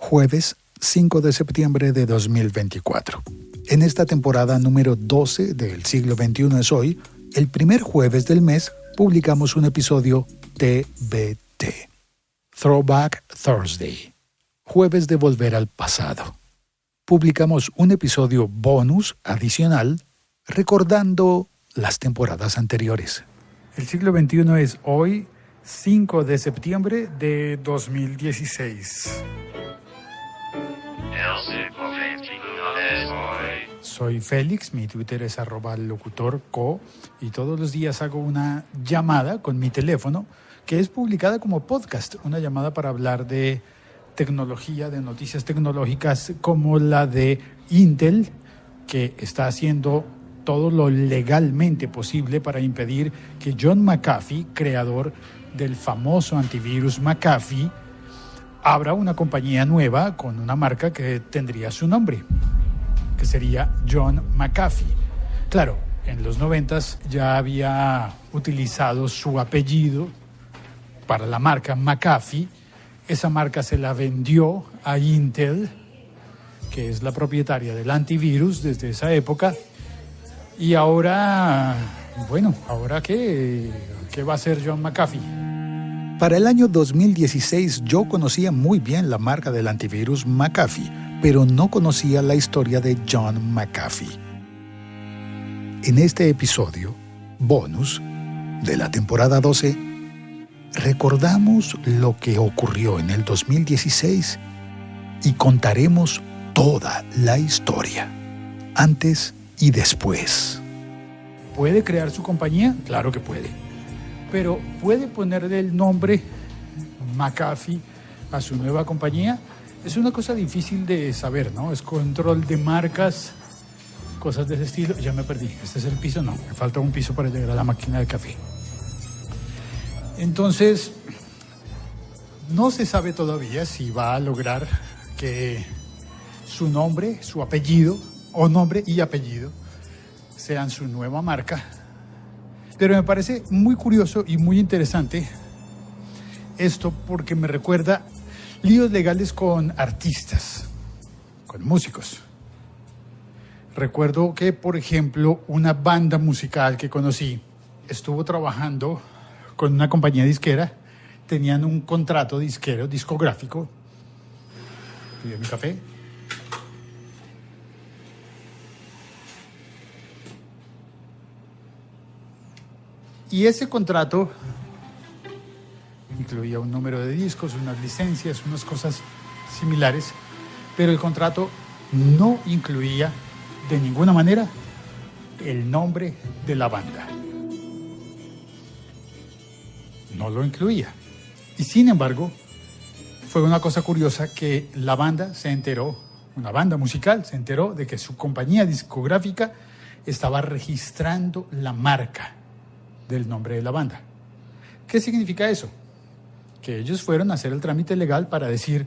Jueves 5 de septiembre de 2024. En esta temporada número 12 del siglo XXI es hoy, el primer jueves del mes, publicamos un episodio TBT. Throwback Thursday. Jueves de volver al pasado. Publicamos un episodio bonus adicional recordando las temporadas anteriores. El siglo XXI es hoy, 5 de septiembre de 2016. Soy Félix, mi Twitter es @locutorco y todos los días hago una llamada con mi teléfono que es publicada como podcast, una llamada para hablar de tecnología, de noticias tecnológicas como la de Intel, que está haciendo todo lo legalmente posible para impedir que John McAfee, creador del famoso antivirus McAfee, abra una compañía nueva con una marca que tendría su nombre, que sería John McAfee. Claro, en los 90s ya había utilizado su apellido para la marca McAfee. Esa marca se la vendió a Intel, que es la propietaria del antivirus desde esa época. Y ahora, ¿ahora qué va a hacer John McAfee? Para el año 2016 yo conocía muy bien la marca del antivirus McAfee, pero no conocía la historia de John McAfee. En este episodio, bonus, de la temporada 12, recordamos lo que ocurrió en el 2016 y contaremos toda la historia, antes y después. ¿Puede crear su compañía? Claro que puede. Pero ¿puede ponerle el nombre McAfee a su nueva compañía? Es una cosa difícil de saber, ¿no? Es control de marcas, cosas de ese estilo. Ya me perdí. ¿Este es el piso? No, me falta un piso para llegar a la máquina de café. Entonces, no se sabe todavía si va a lograr que su nombre, su apellido, o nombre y apellido, sean su nueva marca. Pero me parece muy curioso y muy interesante esto porque me recuerda líos legales con artistas, con músicos. Recuerdo que, por ejemplo, una banda musical que conocí estuvo trabajando con una compañía disquera, tenían un contrato discográfico. ¿Pidió mi café? Y ese contrato incluía un número de discos, unas licencias, unas cosas similares, pero el contrato no incluía de ninguna manera el nombre de la banda. No lo incluía. Y sin embargo, fue una cosa curiosa que la banda se enteró, una banda musical se enteró de que su compañía discográfica estaba registrando la marca del nombre de la banda. ¿Qué significa eso? Que ellos fueron a hacer el trámite legal para decir,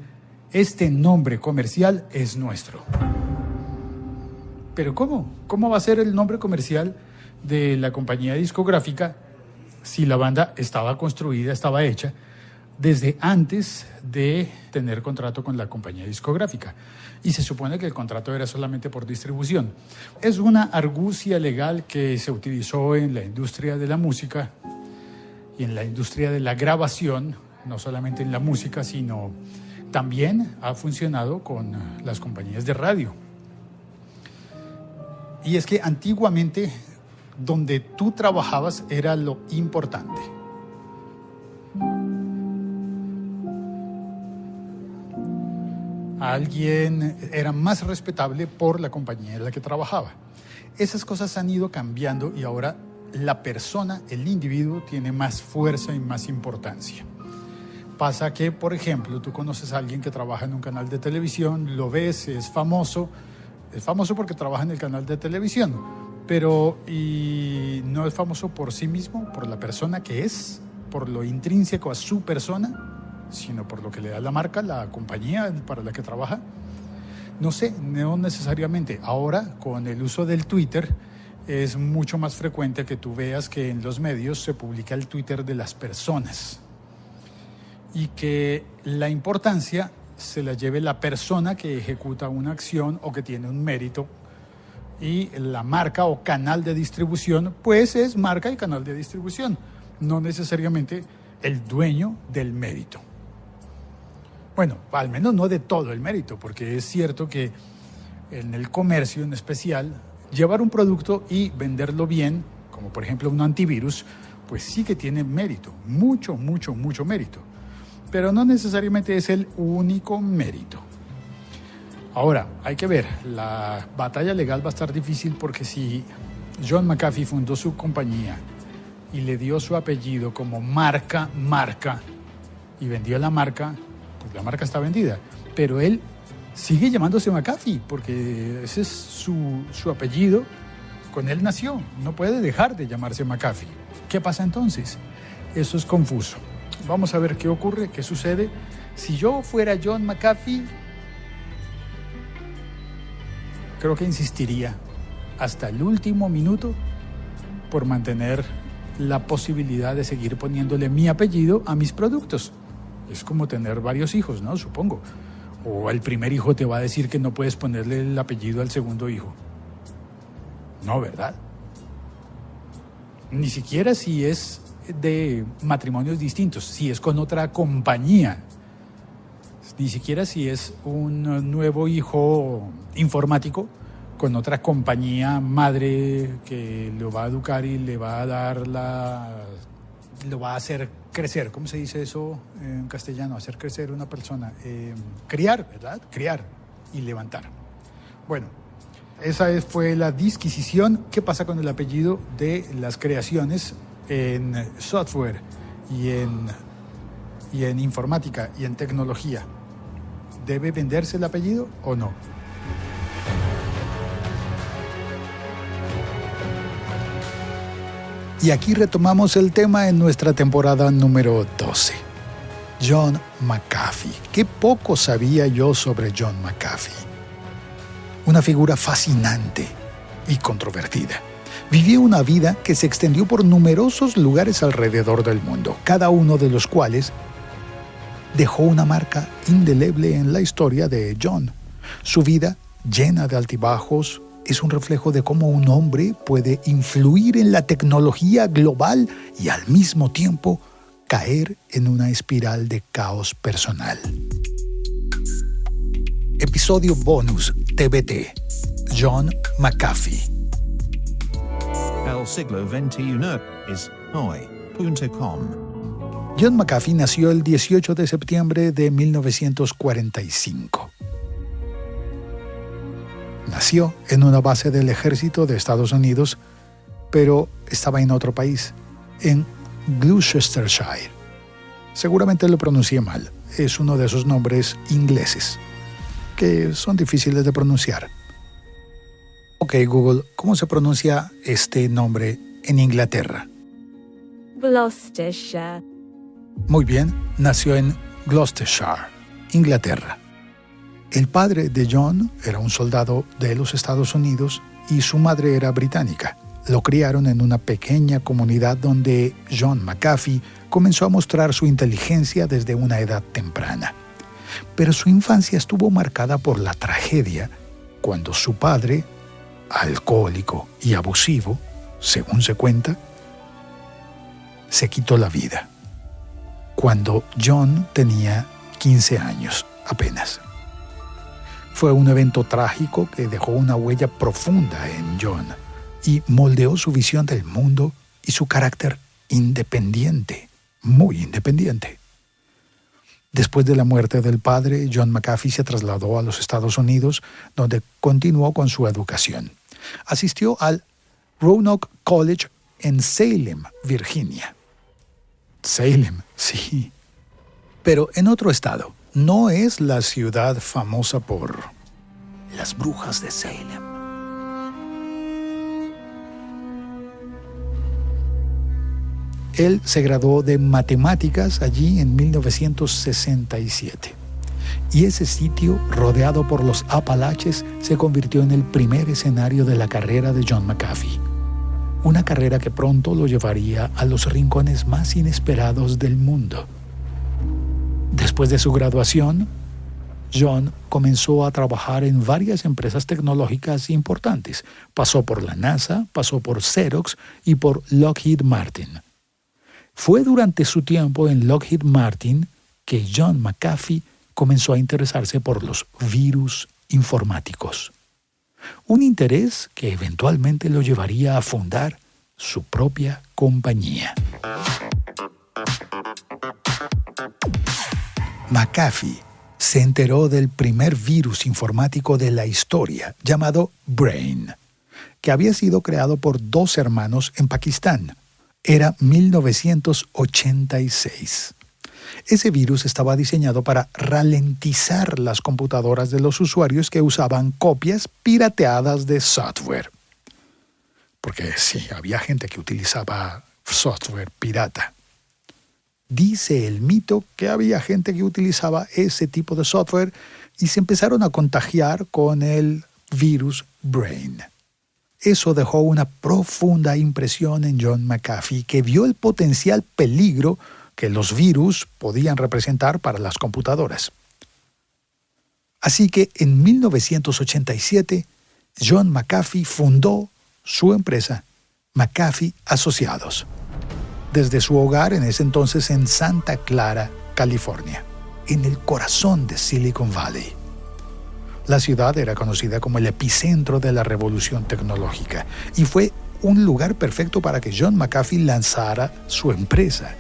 este nombre comercial es nuestro. ¿Pero cómo? ¿Cómo va a ser el nombre comercial de la compañía discográfica si la banda estaba construida, estaba hecha desde antes de tener contrato con la compañía discográfica? Y se supone que el contrato era solamente por distribución. Es una argucia legal que se utilizó en la industria de la música y en la industria de la grabación, no solamente en la música, sino también ha funcionado con las compañías de radio. Y es que antiguamente donde tú trabajabas era lo importante. Alguien era más respetable por la compañía en la que trabajaba. Esas cosas han ido cambiando y ahora la persona, el individuo, tiene más fuerza y más importancia. Pasa que, por ejemplo, tú conoces a alguien que trabaja en un canal de televisión, lo ves, es famoso porque trabaja en el canal de televisión, pero y no es famoso por sí mismo, por la persona que es, por lo intrínseco a su persona, sino por lo que le da la marca, la compañía para la que trabaja. No sé, no necesariamente. Ahora, con el uso del Twitter, es mucho más frecuente que tú veas que en los medios se publica el Twitter de las personas y que la importancia se la lleve la persona que ejecuta una acción o que tiene un mérito, y la marca o canal de distribución pues es marca y canal de distribución, no necesariamente el dueño del mérito. Bueno, al menos no de todo el mérito, porque es cierto que en el comercio en especial, llevar un producto y venderlo bien, como por ejemplo un antivirus, pues sí que tiene mérito, mucho mérito, pero no necesariamente es el único mérito. Ahora, hay que ver, la batalla legal va a estar difícil porque si John McAfee fundó su compañía y le dio su apellido como marca, y vendió la marca, pues la marca está vendida, pero él sigue llamándose McAfee porque ese es su apellido, con él nació, no puede dejar de llamarse McAfee. ¿Qué pasa entonces? Eso es confuso. Vamos a ver qué ocurre, qué sucede. Si yo fuera John McAfee, creo que insistiría hasta el último minuto por mantener la posibilidad de seguir poniéndole mi apellido a mis productos. Es como tener varios hijos, ¿no? Supongo. O el primer hijo te va a decir que no puedes ponerle el apellido al segundo hijo. No, ¿verdad? Ni siquiera si es de matrimonios distintos, si es con otra compañía. Ni siquiera si es un nuevo hijo informático con otra compañía madre que lo va a educar y le va a dar lo va a hacer crecer. ¿Cómo se dice eso en castellano? Hacer crecer una persona. Criar, ¿verdad? Criar y levantar. Bueno, esa fue la disquisición. ¿Qué pasa con el apellido de las creaciones en software y en informática y en tecnología? ¿Debe venderse el apellido o no? Y aquí retomamos el tema en nuestra temporada número 12. John McAfee. Qué poco sabía yo sobre John McAfee. Una figura fascinante y controvertida. Vivió una vida que se extendió por numerosos lugares alrededor del mundo, cada uno de los cuales dejó una marca indeleble en la historia de John. Su vida, llena de altibajos, es un reflejo de cómo un hombre puede influir en la tecnología global y al mismo tiempo caer en una espiral de caos personal. Episodio bonus TBT. John McAfee. El siglo XXI es hoy.com. John McAfee nació el 18 de septiembre de 1945. Nació en una base del ejército de Estados Unidos, pero estaba en otro país, en Gloucestershire. Seguramente lo pronuncié mal. Es uno de esos nombres ingleses que son difíciles de pronunciar. Ok, Google, ¿cómo se pronuncia este nombre en Inglaterra? Gloucestershire. Muy bien, nació en Gloucestershire, Inglaterra. El padre de John era un soldado de los Estados Unidos y su madre era británica. Lo criaron en una pequeña comunidad donde John McAfee comenzó a mostrar su inteligencia desde una edad temprana. Pero su infancia estuvo marcada por la tragedia cuando su padre, alcohólico y abusivo, según se cuenta, se quitó la vida cuando John tenía 15 años apenas. Fue un evento trágico que dejó una huella profunda en John y moldeó su visión del mundo y su carácter independiente, muy independiente. Después de la muerte del padre, John McAfee se trasladó a los Estados Unidos, donde continuó con su educación. Asistió al Roanoke College en Salem, Virginia. Salem, sí. Pero en otro estado. No es la ciudad famosa por las brujas de Salem. Él se graduó de matemáticas allí en 1967. Y ese sitio, rodeado por los Apalaches, se convirtió en el primer escenario de la carrera de John McAfee. Una carrera que pronto lo llevaría a los rincones más inesperados del mundo. Después de su graduación, John comenzó a trabajar en varias empresas tecnológicas importantes. Pasó por la NASA, pasó por Xerox y por Lockheed Martin. Fue durante su tiempo en Lockheed Martin que John McAfee comenzó a interesarse por los virus informáticos. Un interés que eventualmente lo llevaría a fundar su propia compañía. McAfee se enteró del primer virus informático de la historia, llamado Brain, que había sido creado por 2 hermanos en Pakistán. Era 1986. Ese virus estaba diseñado para ralentizar las computadoras de los usuarios que usaban copias pirateadas de software. Porque sí, había gente que utilizaba software pirata. Dice el mito que había gente que utilizaba ese tipo de software y se empezaron a contagiar con el virus Brain. Eso dejó una profunda impresión en John McAfee, que vio el potencial peligro que los virus podían representar para las computadoras. Así que en 1987, John McAfee fundó su empresa, McAfee Asociados, desde su hogar en ese entonces en Santa Clara, California, en el corazón de Silicon Valley. La ciudad era conocida como el epicentro de la revolución tecnológica y fue un lugar perfecto para que John McAfee lanzara su empresa.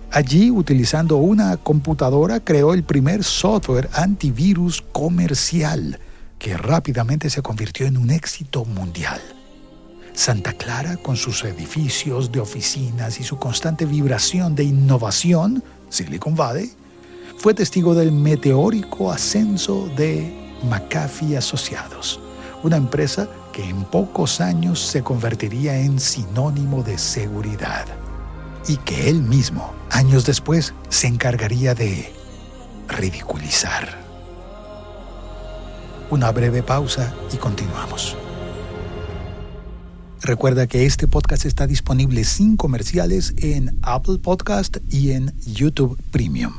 Allí, utilizando una computadora, creó el primer software antivirus comercial, que rápidamente se convirtió en un éxito mundial. Santa Clara, con sus edificios de oficinas y su constante vibración de innovación, Silicon Valley, fue testigo del meteórico ascenso de McAfee Asociados, una empresa que en pocos años se convertiría en sinónimo de seguridad y que él mismo, años después, se encargaría de ridiculizar. Una breve pausa y continuamos. Recuerda que este podcast está disponible sin comerciales en Apple Podcast y en YouTube Premium.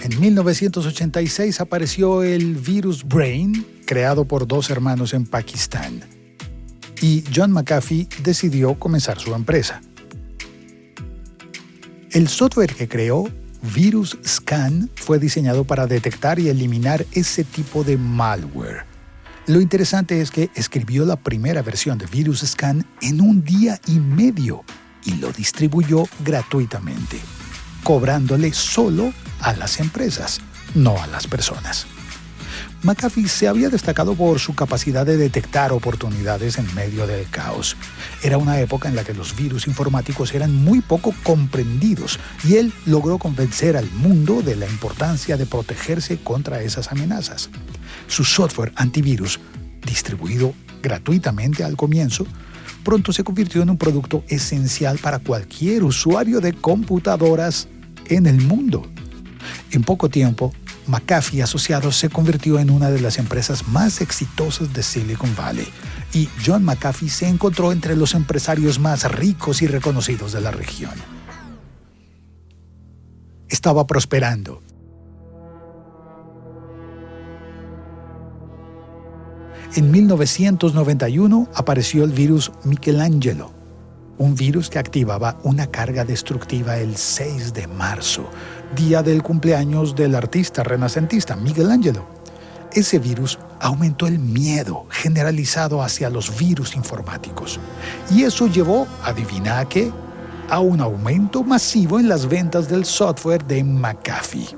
En 1986 apareció el virus Brain, creado por 2 hermanos en Pakistán. Y John McAfee decidió comenzar su empresa. El software que creó, Virus Scan, fue diseñado para detectar y eliminar ese tipo de malware. Lo interesante es que escribió la primera versión de Virus Scan en 1 día y medio y lo distribuyó gratuitamente, cobrándole solo a las empresas, no a las personas. McAfee se había destacado por su capacidad de detectar oportunidades en medio del caos. Era una época en la que los virus informáticos eran muy poco comprendidos y él logró convencer al mundo de la importancia de protegerse contra esas amenazas. Su software antivirus, distribuido gratuitamente al comienzo, pronto se convirtió en un producto esencial para cualquier usuario de computadoras en el mundo. En poco tiempo, McAfee Asociados se convirtió en una de las empresas más exitosas de Silicon Valley y John McAfee se encontró entre los empresarios más ricos y reconocidos de la región. Estaba prosperando. En 1991 apareció el virus Michelangelo, un virus que activaba una carga destructiva el 6 de marzo, día del cumpleaños del artista renacentista Michelangelo. Ese virus aumentó el miedo generalizado hacia los virus informáticos. Y eso llevó, adivina a qué, a un aumento masivo en las ventas del software de McAfee.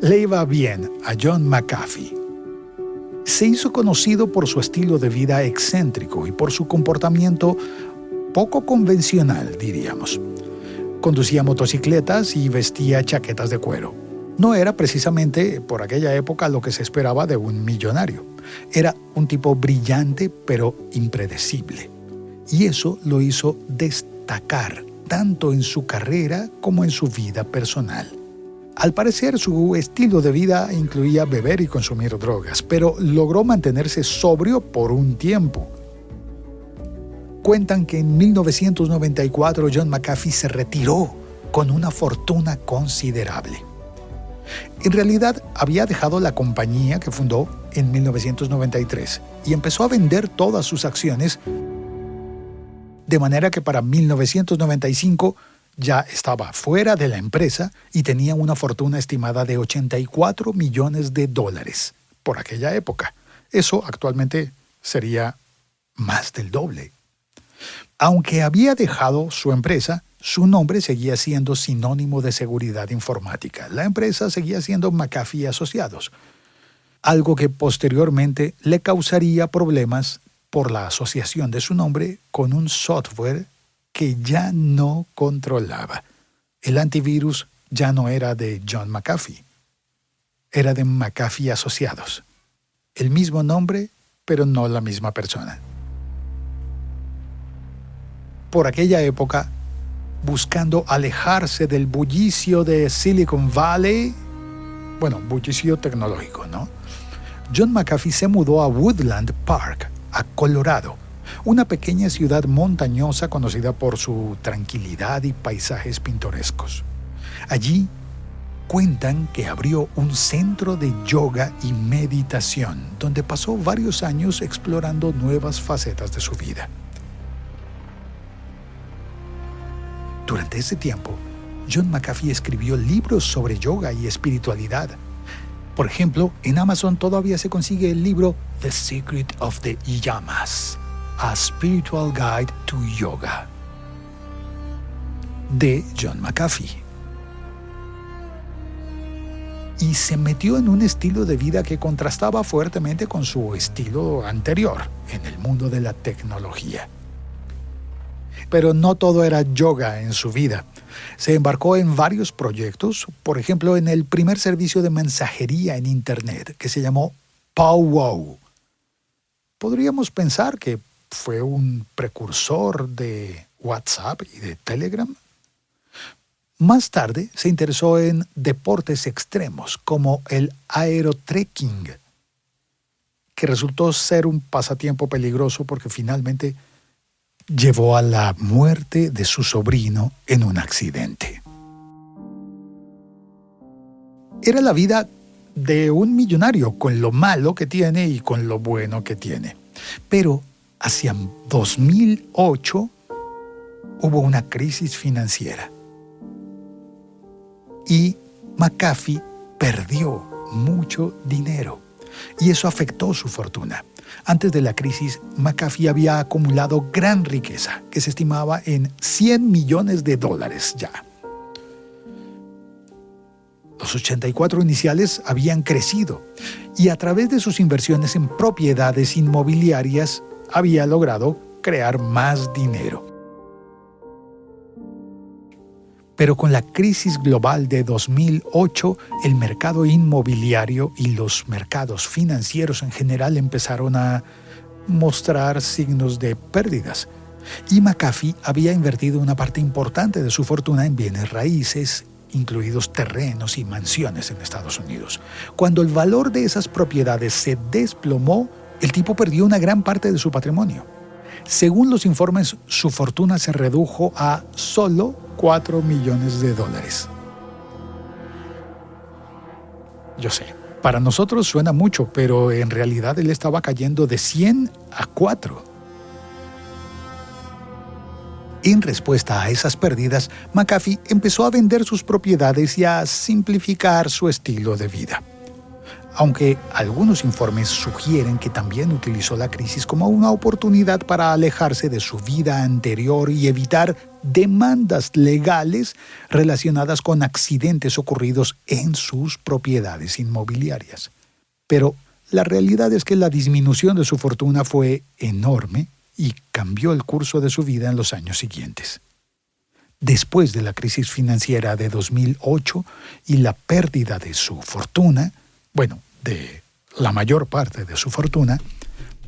Le iba bien a John McAfee. Se hizo conocido por su estilo de vida excéntrico y por su comportamiento poco convencional, diríamos. Conducía motocicletas y vestía chaquetas de cuero. No era precisamente por aquella época lo que se esperaba de un millonario. Era un tipo brillante pero impredecible. Y eso lo hizo destacar tanto en su carrera como en su vida personal. Al parecer, su estilo de vida incluía beber y consumir drogas, pero logró mantenerse sobrio por un tiempo. Cuentan que en 1994 John McAfee se retiró con una fortuna considerable. En realidad, había dejado la compañía que fundó en 1993 y empezó a vender todas sus acciones, de manera que para 1995 ya estaba fuera de la empresa y tenía una fortuna estimada de $84 millones por aquella época. Eso actualmente sería más del doble. Aunque había dejado su empresa, su nombre seguía siendo sinónimo de seguridad informática. La empresa seguía siendo McAfee Asociados, algo que posteriormente le causaría problemas por la asociación de su nombre con un software que ya no controlaba. El antivirus ya no era de John McAfee, era de McAfee Asociados. El mismo nombre, pero no la misma persona. Por aquella época, buscando alejarse del bullicio de Silicon Valley, bullicio tecnológico, ¿no? John McAfee se mudó a Woodland Park, a Colorado, una pequeña ciudad montañosa conocida por su tranquilidad y paisajes pintorescos. Allí cuentan que abrió un centro de yoga y meditación, donde pasó varios años explorando nuevas facetas de su vida. Durante ese tiempo, John McAfee escribió libros sobre yoga y espiritualidad. Por ejemplo, en Amazon todavía se consigue el libro The Secret of the Yamas, A Spiritual Guide to Yoga, de John McAfee. Y se metió en un estilo de vida que contrastaba fuertemente con su estilo anterior en el mundo de la tecnología. Pero no todo era yoga en su vida. Se embarcó en varios proyectos, por ejemplo, en el primer servicio de mensajería en Internet, que se llamó Powwow. Podríamos pensar que fue un precursor de WhatsApp y de Telegram. Más tarde se interesó en deportes extremos, como el aerotrekking, que resultó ser un pasatiempo peligroso porque finalmente llevó a la muerte de su sobrino en un accidente. Era la vida de un millonario, con lo malo que tiene y con lo bueno que tiene. Pero hacia 2008 hubo una crisis financiera y McAfee perdió mucho dinero y eso afectó su fortuna. Antes de la crisis, McAfee había acumulado gran riqueza, que se estimaba en $100 millones ya. Los 84 iniciales habían crecido y a través de sus inversiones en propiedades inmobiliarias había logrado crear más dinero. Pero con la crisis global de 2008, el mercado inmobiliario y los mercados financieros en general empezaron a mostrar signos de pérdidas. Y McAfee había invertido una parte importante de su fortuna en bienes raíces, incluidos terrenos y mansiones en Estados Unidos. Cuando el valor de esas propiedades se desplomó, el tipo perdió una gran parte de su patrimonio. Según los informes, su fortuna se redujo a solo $4 millones. Yo sé, para nosotros suena mucho, pero en realidad él estaba cayendo de 100 a 4. En respuesta a esas pérdidas, McAfee empezó a vender sus propiedades y a simplificar su estilo de vida. Aunque algunos informes sugieren que también utilizó la crisis como una oportunidad para alejarse de su vida anterior y evitar demandas legales relacionadas con accidentes ocurridos en sus propiedades inmobiliarias. Pero la realidad es que la disminución de su fortuna fue enorme y cambió el curso de su vida en los años siguientes. Después de la crisis financiera de 2008 y la pérdida de su fortuna, de la mayor parte de su fortuna,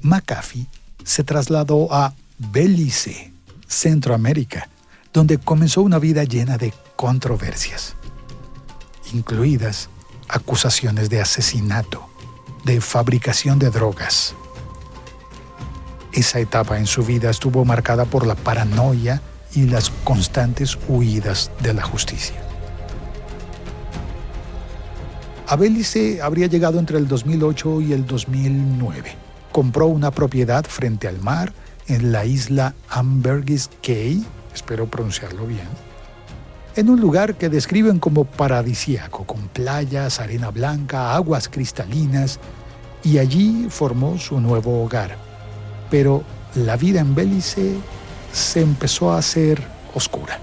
McAfee se trasladó a Belice, Centroamérica, donde comenzó una vida llena de controversias. incluidas acusaciones de asesinato, de fabricación de drogas. Esa etapa en su vida estuvo marcada por la paranoia y las constantes huidas de la justicia. A Belice habría llegado entre el 2008 y el 2009. Compró una propiedad frente al mar en la isla Ambergris Caye, espero pronunciarlo bien, en un lugar que describen como paradisíaco, con playas, arena blanca, aguas cristalinas, y allí formó su nuevo hogar. Pero la vida en Belice se empezó a hacer oscura.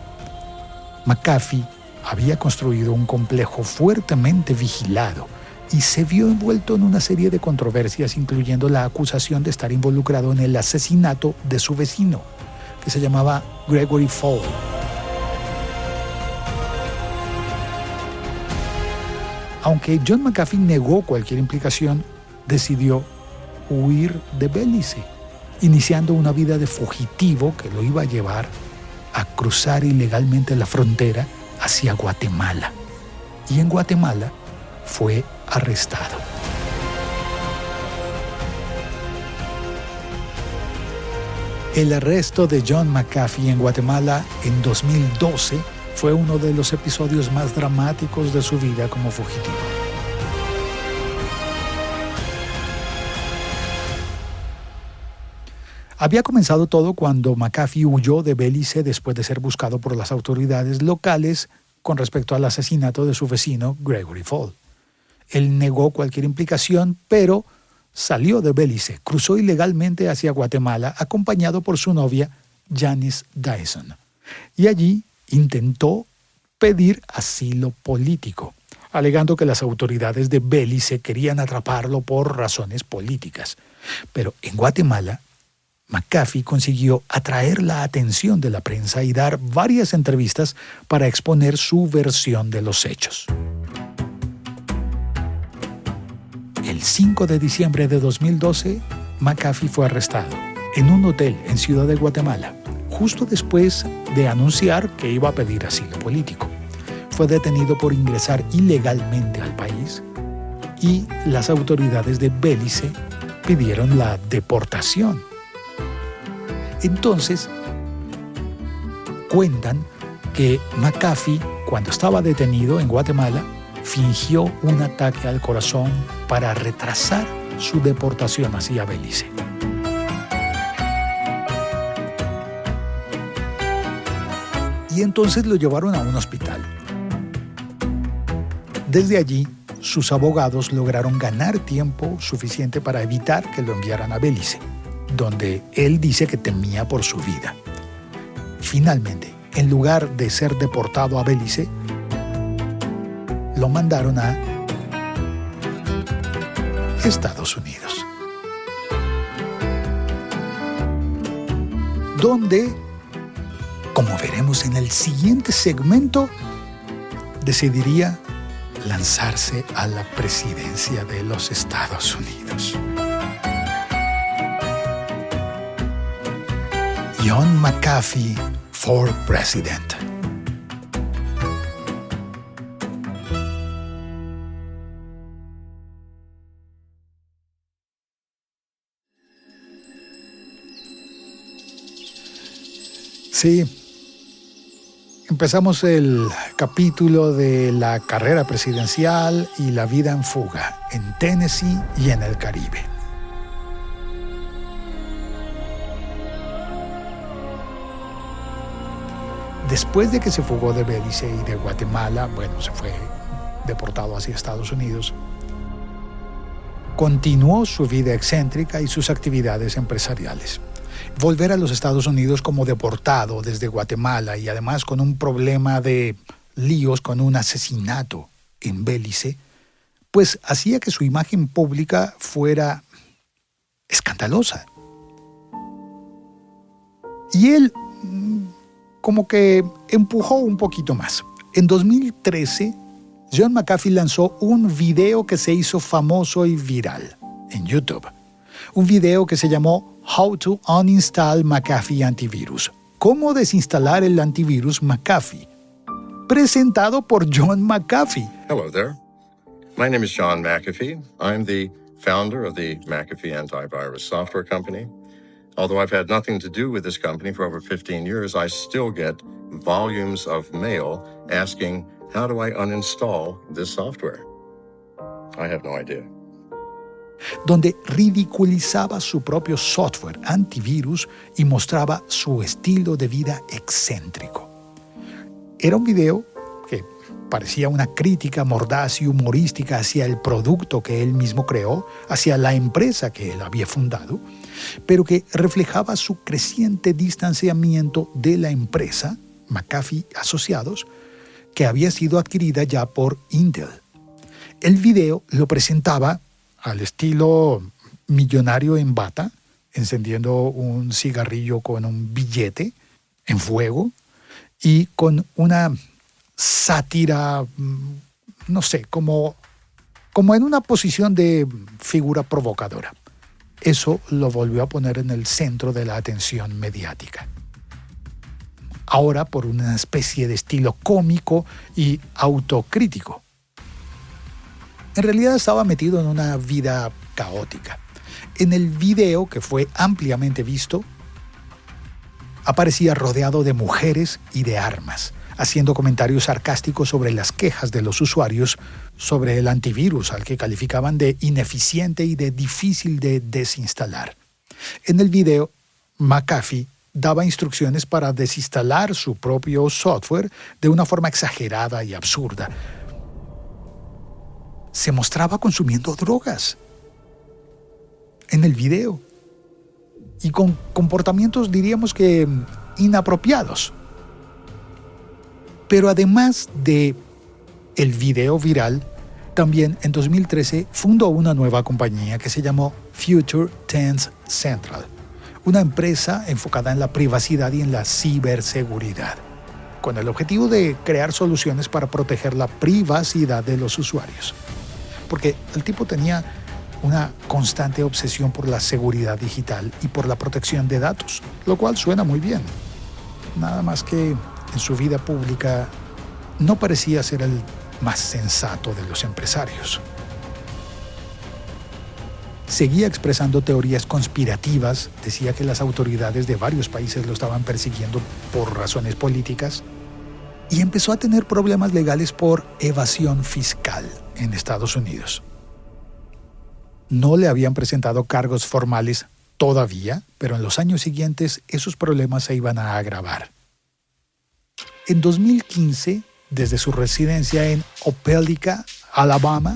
McAfee había construido un complejo fuertemente vigilado y se vio envuelto en una serie de controversias, incluyendo la acusación de estar involucrado en el asesinato de su vecino, que se llamaba Gregory Fall. Aunque John McAfee negó cualquier implicación, decidió huir de Belice, iniciando una vida de fugitivo que lo iba a llevar a cruzar ilegalmente la frontera hacia Guatemala. Y en Guatemala fue arrestado. El arresto de John McAfee en Guatemala en 2012 fue uno de los episodios más dramáticos de su vida como fugitivo. Había comenzado todo cuando McAfee huyó de Belice después de ser buscado por las autoridades locales con respecto al asesinato de su vecino Gregory Fall. Él negó cualquier implicación, pero salió de Belice, cruzó ilegalmente hacia Guatemala acompañado por su novia Janice Dyson, y allí intentó pedir asilo político, alegando que las autoridades de Belice querían atraparlo por razones políticas. Pero en Guatemala, McAfee consiguió atraer la atención de la prensa y dar varias entrevistas para exponer su versión de los hechos. El 5 de diciembre de 2012, McAfee fue arrestado en un hotel en Ciudad de Guatemala, justo después de anunciar que iba a pedir asilo político. Fue detenido por ingresar ilegalmente al país y las autoridades de Belice pidieron la deportación. Entonces, cuentan que McAfee, cuando estaba detenido en Guatemala, fingió un ataque al corazón para retrasar su deportación hacia Belice. Y entonces lo llevaron a un hospital. Desde allí, sus abogados lograron ganar tiempo suficiente para evitar que lo enviaran a Belice, donde él dice que temía por su vida. Finalmente, en lugar de ser deportado a Belice, lo mandaron a Estados Unidos, donde, como veremos en el siguiente segmento, decidiría lanzarse a la presidencia de los Estados Unidos. John McAfee for President. Sí, empezamos el capítulo de la carrera presidencial y la vida en fuga en Tennessee y en el Caribe. Después de que se fugó de Belice y de Guatemala, se fue deportado hacia Estados Unidos, continuó su vida excéntrica y sus actividades empresariales. Volver a los Estados Unidos como deportado desde Guatemala y además con un problema de líos con un asesinato en Belice, pues hacía que su imagen pública fuera escandalosa. Y él como que empujó un poquito más. En 2013, John McAfee lanzó un video que se hizo famoso y viral en YouTube. Un video que se llamó How to Uninstall McAfee Antivirus. ¿Cómo desinstalar el antivirus McAfee? presentado por John McAfee. Hello there. My name is John McAfee. I'm the founder of the McAfee Antivirus Software Company. Although I've had nothing to do with this company for over 15 years, I still get volumes of mail asking, how do I uninstall this software? I have no idea. Donde ridiculizaba su propio software antivirus y mostraba su estilo de vida excéntrico. Era un video que parecía una crítica mordaz y humorística hacia el producto que él mismo creó, hacia la empresa que él había fundado, pero que reflejaba su creciente distanciamiento de la empresa, McAfee Asociados, que había sido adquirida ya por Intel. El video lo presentaba al estilo millonario en bata, encendiendo un cigarrillo con un billete en fuego y con una sátira, no sé, como en una posición de figura provocadora. Eso lo volvió a poner en el centro de la atención mediática. Ahora por una especie de estilo cómico y autocrítico. En realidad estaba metido en una vida caótica. En el video, que fue ampliamente visto, aparecía rodeado de mujeres y de armas, haciendo comentarios sarcásticos sobre las quejas de los usuarios sobre el antivirus, al que calificaban de ineficiente y de difícil de desinstalar. En el video, McAfee daba instrucciones para desinstalar su propio software de una forma exagerada y absurda. Se mostraba consumiendo drogas en el video y con comportamientos, diríamos que inapropiados. Pero además de el video viral, también en 2013 fundó una nueva compañía que se llamó Future Tense Central, una empresa enfocada en la privacidad y en la ciberseguridad, con el objetivo de crear soluciones para proteger la privacidad de los usuarios. Porque el tipo tenía una constante obsesión por la seguridad digital y por la protección de datos, lo cual suena muy bien. Nada más que en su vida pública no parecía ser el más sensato de los empresarios. Seguía expresando teorías conspirativas, decía que las autoridades de varios países lo estaban persiguiendo por razones políticas y empezó a tener problemas legales por evasión fiscal en Estados Unidos. No le habían presentado cargos formales todavía, pero en los años siguientes esos problemas se iban a agravar. En 2015, desde su residencia en Opelika, Alabama,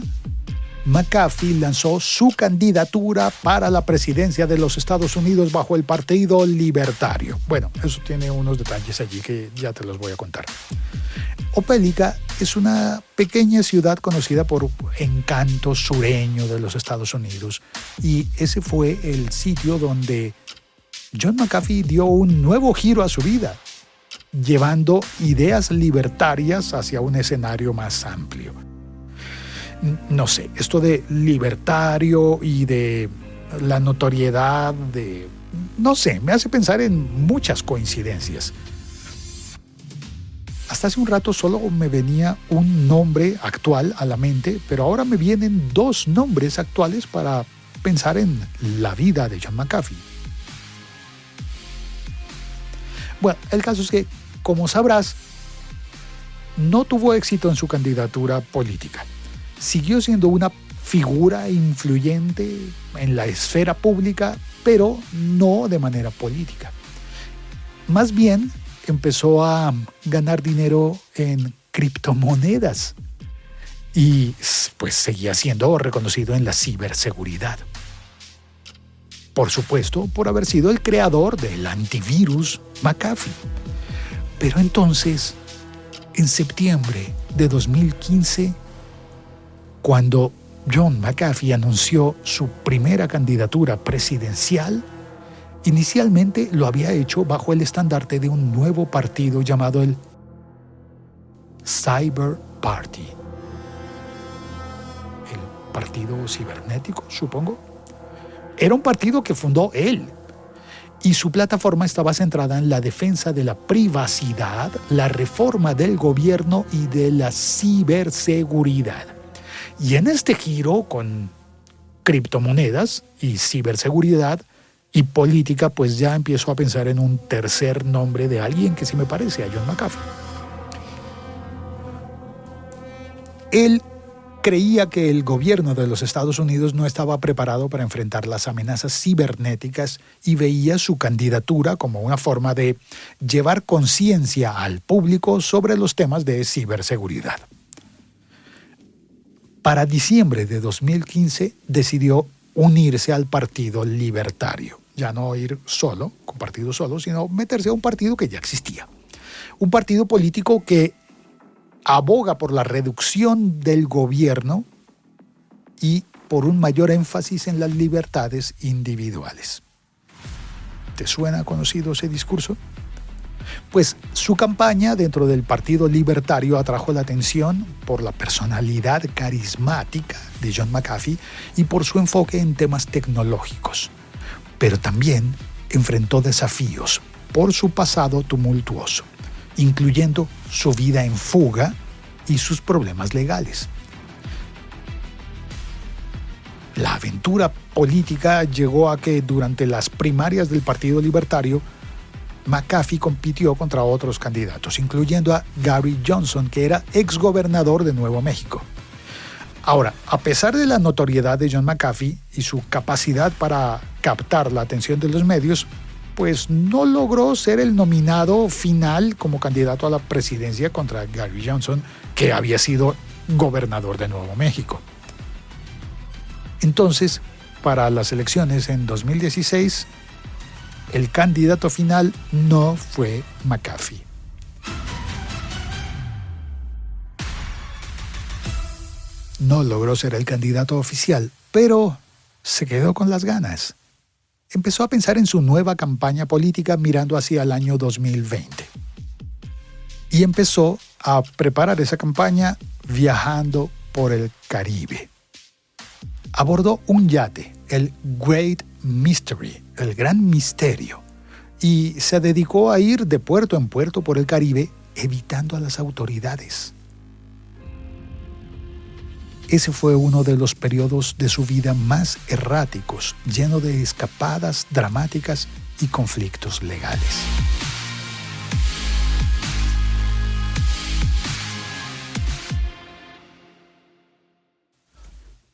McAfee lanzó su candidatura para la presidencia de los Estados Unidos bajo el Partido Libertario. Bueno, eso tiene unos detalles allí que ya te los voy a contar. Opelika es una pequeña ciudad conocida por encanto sureño de los Estados Unidos y ese fue el sitio donde John McAfee dio un nuevo giro a su vida, llevando ideas libertarias hacia un escenario más amplio. No sé, esto de libertario y de la notoriedad de... No sé, me hace pensar en muchas coincidencias. Hasta hace un rato solo me venía un nombre actual a la mente, pero ahora me vienen dos nombres actuales para pensar en la vida de John McAfee. Bueno, el caso es que, como sabrás, no tuvo éxito en su candidatura política. Siguió siendo una figura influyente en la esfera pública, pero no de manera política. Más bien, empezó a ganar dinero en criptomonedas y pues seguía siendo reconocido en la ciberseguridad. Por supuesto, por haber sido el creador del antivirus McAfee. Pero entonces, en septiembre de 2015, cuando John McAfee anunció su primera candidatura presidencial, inicialmente lo había hecho bajo el estandarte de un nuevo partido llamado el Cyber Party. El partido cibernético, supongo. Era un partido que fundó él y su plataforma estaba centrada en la defensa de la privacidad, la reforma del gobierno y de la ciberseguridad. Y en este giro con criptomonedas y ciberseguridad y política, pues ya empiezo a pensar en un tercer nombre de alguien que sí me parece a John McAfee. Él creía que el gobierno de los Estados Unidos no estaba preparado para enfrentar las amenazas cibernéticas y veía su candidatura como una forma de llevar conciencia al público sobre los temas de ciberseguridad. Para diciembre de 2015 decidió unirse al Partido Libertario. Ya no ir solo, con partido solo, sino meterse a un partido que ya existía. Un partido político que aboga por la reducción del gobierno y por un mayor énfasis en las libertades individuales. ¿Te suena conocido ese discurso? Pues su campaña dentro del Partido Libertario atrajo la atención por la personalidad carismática de John McAfee y por su enfoque en temas tecnológicos. Pero también enfrentó desafíos por su pasado tumultuoso, incluyendo su vida en fuga y sus problemas legales. La aventura política llegó a que durante las primarias del Partido Libertario, McAfee compitió contra otros candidatos, incluyendo a Gary Johnson, que era exgobernador de Nuevo México. Ahora, a pesar de la notoriedad de John McAfee y su capacidad para captar la atención de los medios, pues no logró ser el nominado final como candidato a la presidencia contra Gary Johnson, que había sido gobernador de Nuevo México. Entonces, para las elecciones en 2016, el candidato final no fue McAfee. No logró ser el candidato oficial, pero se quedó con las ganas. Empezó a pensar en su nueva campaña política mirando hacia el año 2020. Y empezó a preparar esa campaña viajando por el Caribe. Abordó un yate, el Great Mystery, el Gran Misterio, y se dedicó a ir de puerto en puerto por el Caribe, evitando a las autoridades. Ese fue uno de los periodos de su vida más erráticos, lleno de escapadas dramáticas y conflictos legales.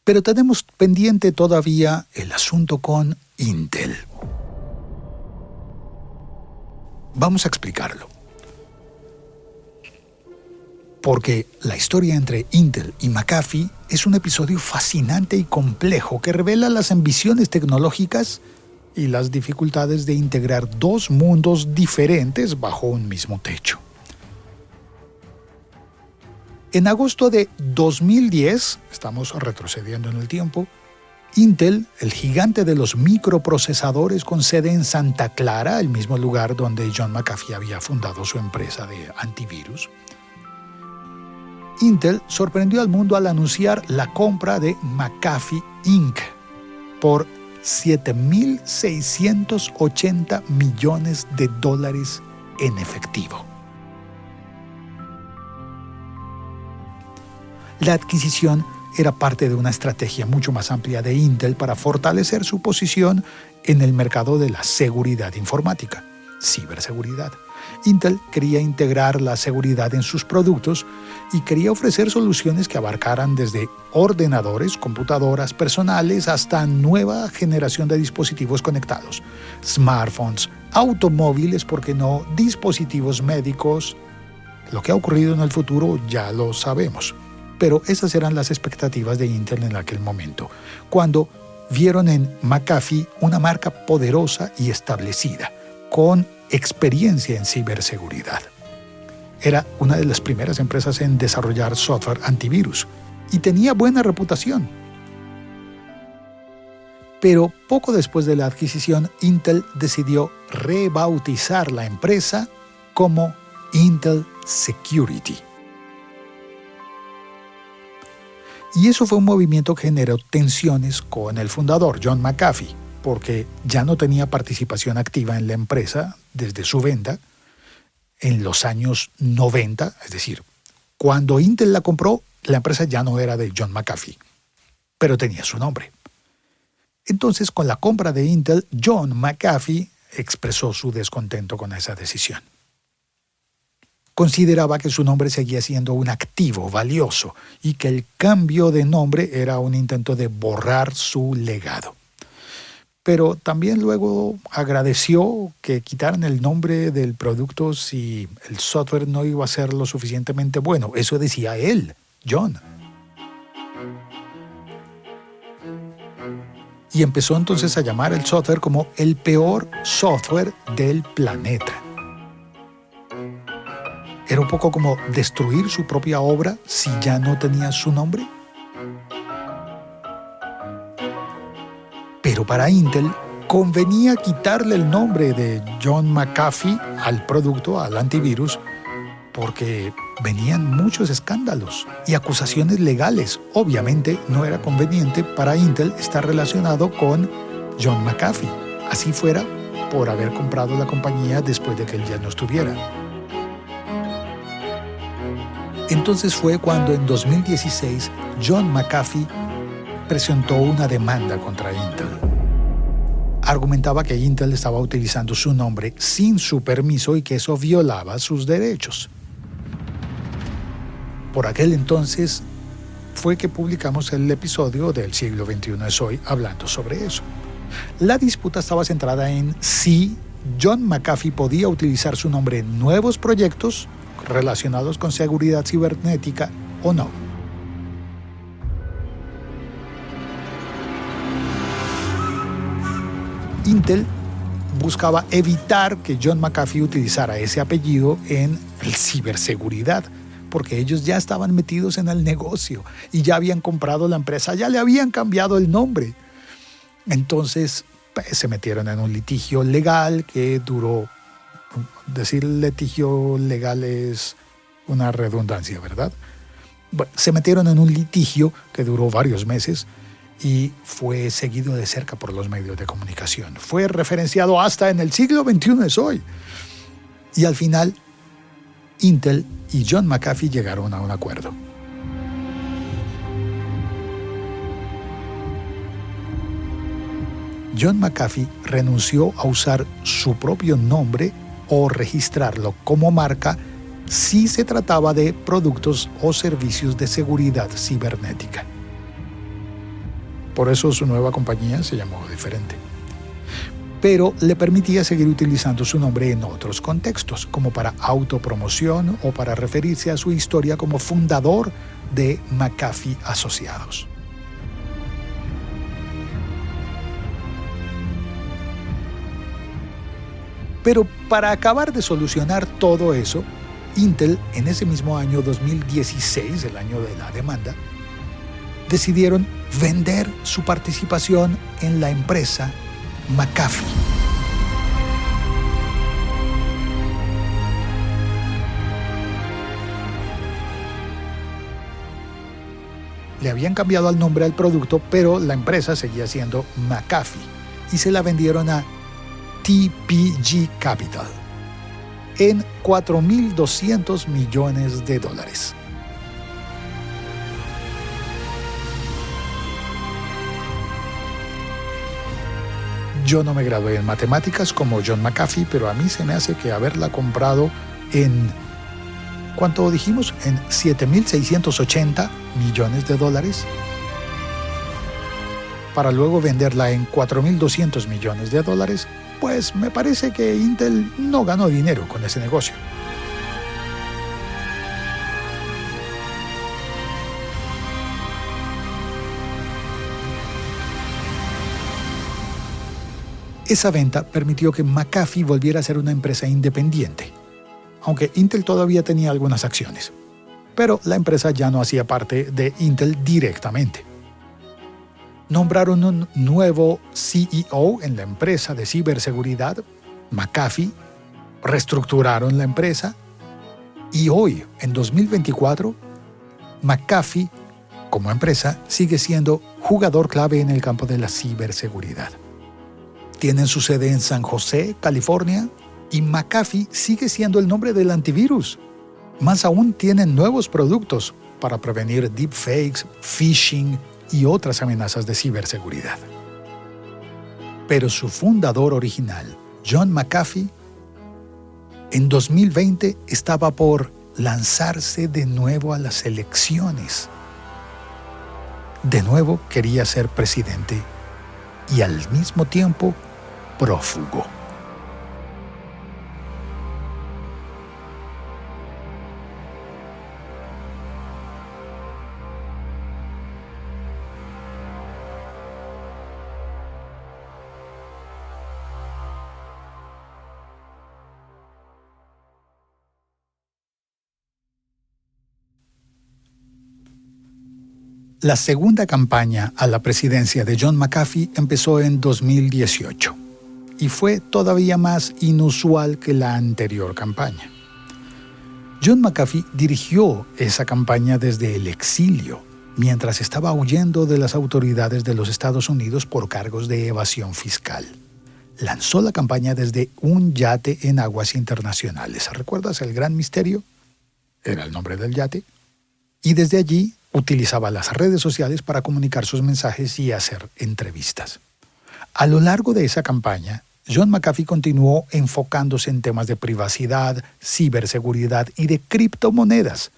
Pero tenemos pendiente todavía el asunto con Intel. Vamos a explicarlo. Porque la historia entre Intel y McAfee es un episodio fascinante y complejo que revela las ambiciones tecnológicas y las dificultades de integrar dos mundos diferentes bajo un mismo techo. En agosto de 2010, estamos retrocediendo en el tiempo, Intel, el gigante de los microprocesadores con sede en Santa Clara, el mismo lugar donde John McAfee había fundado su empresa de antivirus, Intel sorprendió al mundo al anunciar la compra de McAfee Inc. por $7.680 millones en efectivo. La adquisición era parte de una estrategia mucho más amplia de Intel para fortalecer su posición en el mercado de la seguridad informática, ciberseguridad. Intel quería integrar la seguridad en sus productos y quería ofrecer soluciones que abarcaran desde ordenadores, computadoras personales hasta nueva generación de dispositivos conectados, smartphones, automóviles, ¿por qué no?, dispositivos médicos. Lo que ha ocurrido en el futuro ya lo sabemos. Pero esas eran las expectativas de Intel en aquel momento, cuando vieron en McAfee una marca poderosa y establecida, con experiencia en ciberseguridad. Era una de las primeras empresas en desarrollar software antivirus y tenía buena reputación. Pero poco después de la adquisición, Intel decidió rebautizar la empresa como Intel Security. Y eso fue un movimiento que generó tensiones con el fundador, John McAfee, porque ya no tenía participación activa en la empresa desde su venta en los años 90, es decir, cuando Intel la compró, la empresa ya no era de John McAfee, pero tenía su nombre. Entonces, con la compra de Intel, John McAfee expresó su descontento con esa decisión. Consideraba que su nombre seguía siendo un activo valioso y que el cambio de nombre era un intento de borrar su legado. Pero también luego agradeció que quitaran el nombre del producto si el software no iba a ser lo suficientemente bueno. Eso decía él, John. Y empezó entonces a llamar el software como el peor software del planeta. Era un poco como destruir su propia obra si ya no tenía su nombre. Pero para Intel convenía quitarle el nombre de John McAfee al producto, al antivirus, porque venían muchos escándalos y acusaciones legales. Obviamente no era conveniente para Intel estar relacionado con John McAfee, así fuera por haber comprado la compañía después de que él ya no estuviera. Entonces fue cuando en 2016 John McAfee presentó una demanda contra Intel. Argumentaba que Intel estaba utilizando su nombre sin su permiso y que eso violaba sus derechos. Por aquel entonces fue que publicamos el episodio del Siglo XXI es hoy hablando sobre eso. La disputa estaba centrada en si John McAfee podía utilizar su nombre en nuevos proyectos relacionados con seguridad cibernética o no. Intel buscaba evitar que John McAfee utilizara ese apellido en ciberseguridad, porque ellos ya estaban metidos en el negocio y ya habían comprado la empresa, ya le habían cambiado el nombre. Entonces se metieron en un litigio legal que duró. Decir litigio legal es una redundancia, ¿verdad? Bueno, se metieron en un litigio que duró varios meses y fue seguido de cerca por los medios de comunicación. Fue referenciado hasta en el Siglo XXI es hoy. Y al final, Intel y John McAfee llegaron a un acuerdo. John McAfee renunció a usar su propio nombre o registrarlo como marca si se trataba de productos o servicios de seguridad cibernética. Por eso su nueva compañía se llamó diferente. Pero le permitía seguir utilizando su nombre en otros contextos, como para autopromoción o para referirse a su historia como fundador de McAfee Asociados. Pero para acabar de solucionar todo eso, Intel, en ese mismo año 2016, el año de la demanda, decidieron vender su participación en la empresa McAfee. Le habían cambiado el nombre al producto, pero la empresa seguía siendo McAfee y se la vendieron a TPG Capital en $4.200 millones. Yo no me gradué en matemáticas como John McAfee, pero a mí se me hace que haberla comprado en, ¿cuánto dijimos? En $7.680 millones para luego venderla en $4.200 millones, pues me parece que Intel no ganó dinero con ese negocio. Esa venta permitió que McAfee volviera a ser una empresa independiente, aunque Intel todavía tenía algunas acciones, pero la empresa ya no hacía parte de Intel directamente. Nombraron un nuevo CEO en la empresa de ciberseguridad, McAfee, reestructuraron la empresa y hoy, en 2024, McAfee, como empresa, sigue siendo jugador clave en el campo de la ciberseguridad. tienen su sede en San José, California, y McAfee sigue siendo el nombre del antivirus. Más aún, tienen nuevos productos para prevenir deepfakes, phishing y otras amenazas de ciberseguridad. Pero su fundador original, John McAfee, en 2020 estaba por lanzarse de nuevo a las elecciones. De nuevo quería ser presidente y al mismo tiempo prófugo. La segunda campaña a la presidencia de John McAfee empezó en 2018 y fue todavía más inusual que la anterior campaña. John McAfee dirigió esa campaña desde el exilio, mientras estaba huyendo de las autoridades de los Estados Unidos por cargos de evasión fiscal. Lanzó la campaña desde un yate en aguas internacionales. ¿Recuerdas el Gran Misterio? Era el nombre del yate. Y desde allí utilizaba las redes sociales para comunicar sus mensajes y hacer entrevistas. A lo largo de esa campaña, John McAfee continuó enfocándose en temas de privacidad, ciberseguridad y de criptomonedas.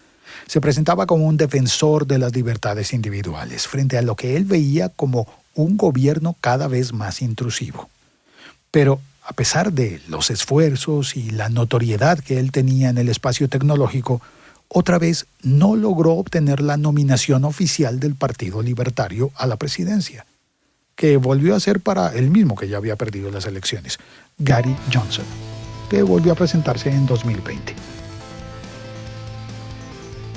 Se presentaba como un defensor de las libertades individuales frente a lo que él veía como un gobierno cada vez más intrusivo. Pero a pesar de los esfuerzos y la notoriedad que él tenía en el espacio tecnológico, otra vez no logró obtener la nominación oficial del Partido Libertario a la presidencia, que volvió a ser para el mismo que ya había perdido las elecciones, Gary Johnson, que volvió a presentarse en 2020.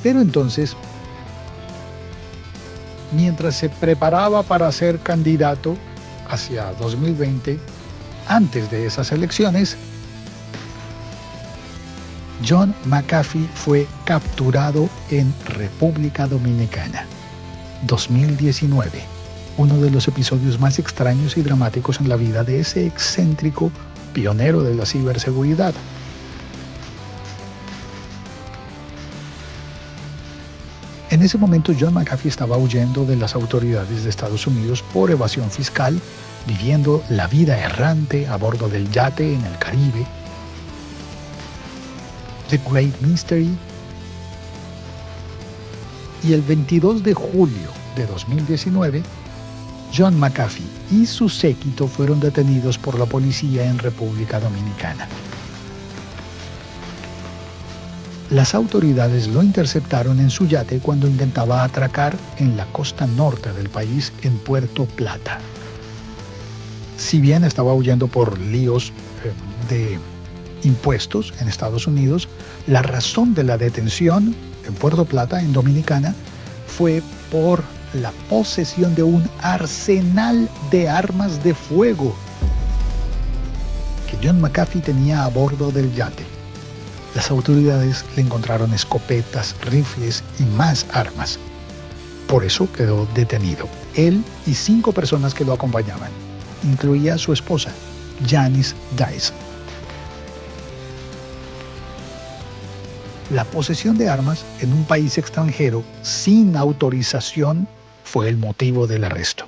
Pero entonces, mientras se preparaba para ser candidato hacia 2020, antes de esas elecciones, John McAfee fue capturado en República Dominicana. 2019, uno de los episodios más extraños y dramáticos en la vida de ese excéntrico pionero de la ciberseguridad. En ese momento, John McAfee estaba huyendo de las autoridades de Estados Unidos por evasión fiscal, viviendo la vida errante a bordo del yate en el Caribe, The Great Mystery. Y el 22 de julio de 2019, John McAfee y su séquito fueron detenidos por la policía en República Dominicana. Las autoridades lo interceptaron en su yate cuando intentaba atracar en la costa norte del país, en Puerto Plata. Si bien estaba huyendo por líos de impuestos en Estados Unidos, la razón de la detención en Puerto Plata, en Dominicana, fue por la posesión de un arsenal de armas de fuego que John McAfee tenía a bordo del yate. Las autoridades le encontraron escopetas, rifles y más armas. Por eso quedó detenido. Él y 5 personas que lo acompañaban. Incluía a su esposa, Janice Dyson. La posesión de armas en un país extranjero sin autorización fue el motivo del arresto.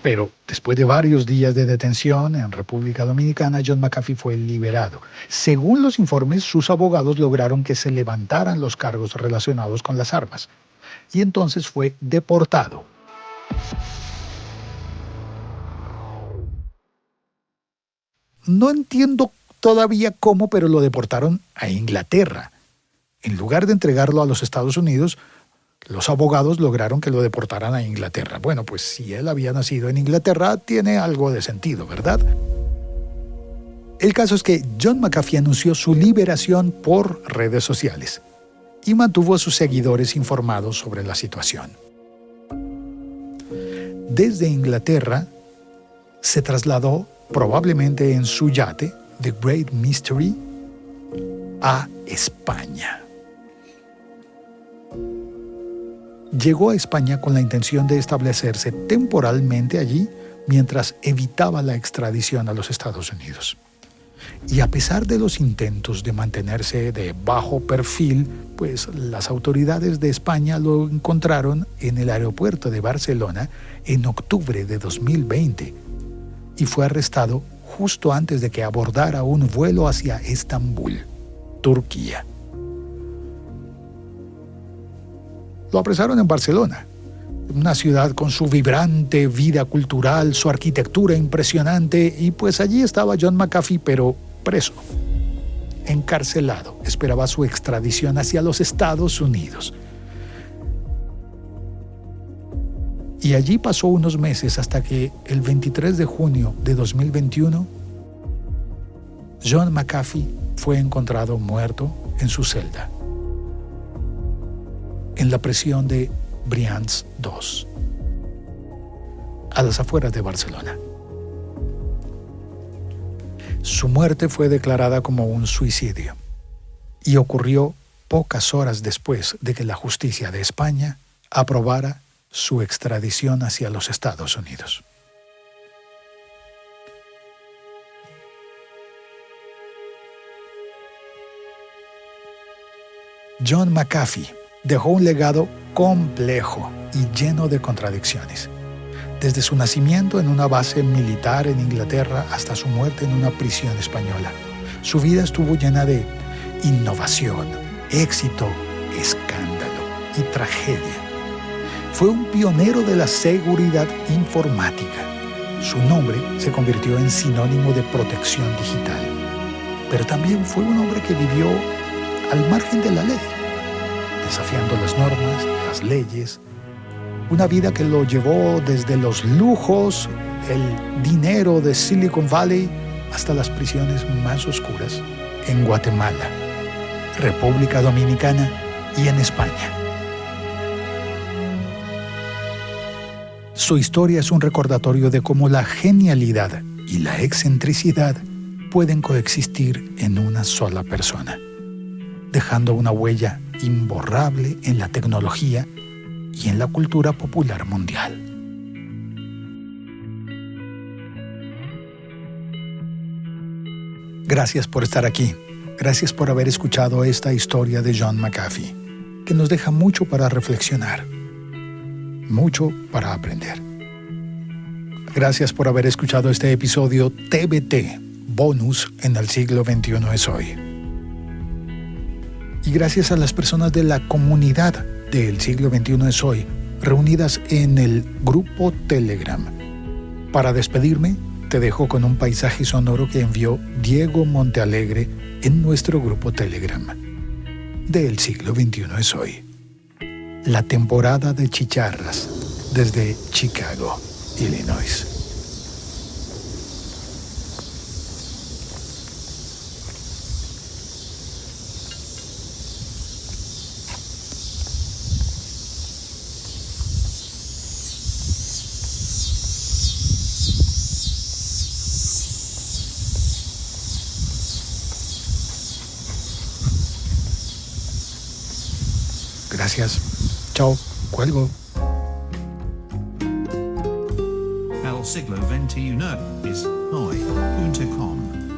Pero después de varios días de detención en República Dominicana, John McAfee fue liberado. Según los informes, sus abogados lograron que se levantaran los cargos relacionados con las armas. Y entonces fue deportado. No entiendo todavía cómo, pero lo deportaron a Inglaterra. En lugar de entregarlo a los Estados Unidos, los abogados lograron que lo deportaran a Inglaterra. Bueno, pues si él había nacido en Inglaterra, tiene algo de sentido, ¿verdad? El caso es que John McAfee anunció su liberación por redes sociales y mantuvo a sus seguidores informados sobre la situación. Desde Inglaterra, se trasladó probablemente en su yate, The Great Mystery, a España. llegó a España con la intención de establecerse temporalmente allí mientras evitaba la extradición a los Estados Unidos. Y a pesar de los intentos de mantenerse de bajo perfil, pues las autoridades de España lo encontraron en el aeropuerto de Barcelona en octubre de 2020 y fue arrestado justo antes de que abordara un vuelo hacia Estambul, Turquía. Lo apresaron en Barcelona, una ciudad con su vibrante vida cultural, su arquitectura impresionante, y pues allí estaba John McAfee, pero preso, encarcelado, esperaba su extradición hacia los Estados Unidos. Y allí pasó unos meses hasta que el 23 de junio de 2021, John McAfee fue encontrado muerto en su celda, en la prisión de Brians II, a las afueras de Barcelona. Su muerte fue declarada como un suicidio y ocurrió pocas horas después de que la justicia de España aprobara su extradición hacia los Estados Unidos. John McAfee dejó un legado complejo y lleno de contradicciones. Desde su nacimiento en una base militar en Inglaterra hasta su muerte en una prisión española, su vida estuvo llena de innovación, éxito, escándalo y tragedia. Fue un pionero de la seguridad informática. Su nombre se convirtió en sinónimo de protección digital. Pero también fue un hombre que vivió al margen de la ley, desafiando las normas, las leyes. Una vida que lo llevó desde los lujos, el dinero de Silicon Valley, hasta las prisiones más oscuras en Guatemala, República Dominicana y en España. Su historia es un recordatorio de cómo la genialidad y la excentricidad pueden coexistir en una sola persona, dejando una huella imborrable en la tecnología y en la cultura popular mundial. Gracias por estar aquí. Gracias por haber escuchado esta historia de John McAfee, que nos deja mucho para reflexionar, mucho para aprender. Gracias por haber escuchado este episodio TBT, bonus en el siglo XXI es hoy. Y gracias a las personas de la comunidad del siglo XXI es hoy, reunidas en el grupo Telegram. Para despedirme, te dejo con un paisaje sonoro que envió Diego Montealegre en nuestro grupo Telegram. Del siglo XXI es hoy. La temporada de chicharras desde Chicago, Illinois. Gracias. Chao. Cuelgo. El siglo XXI es hoy.com.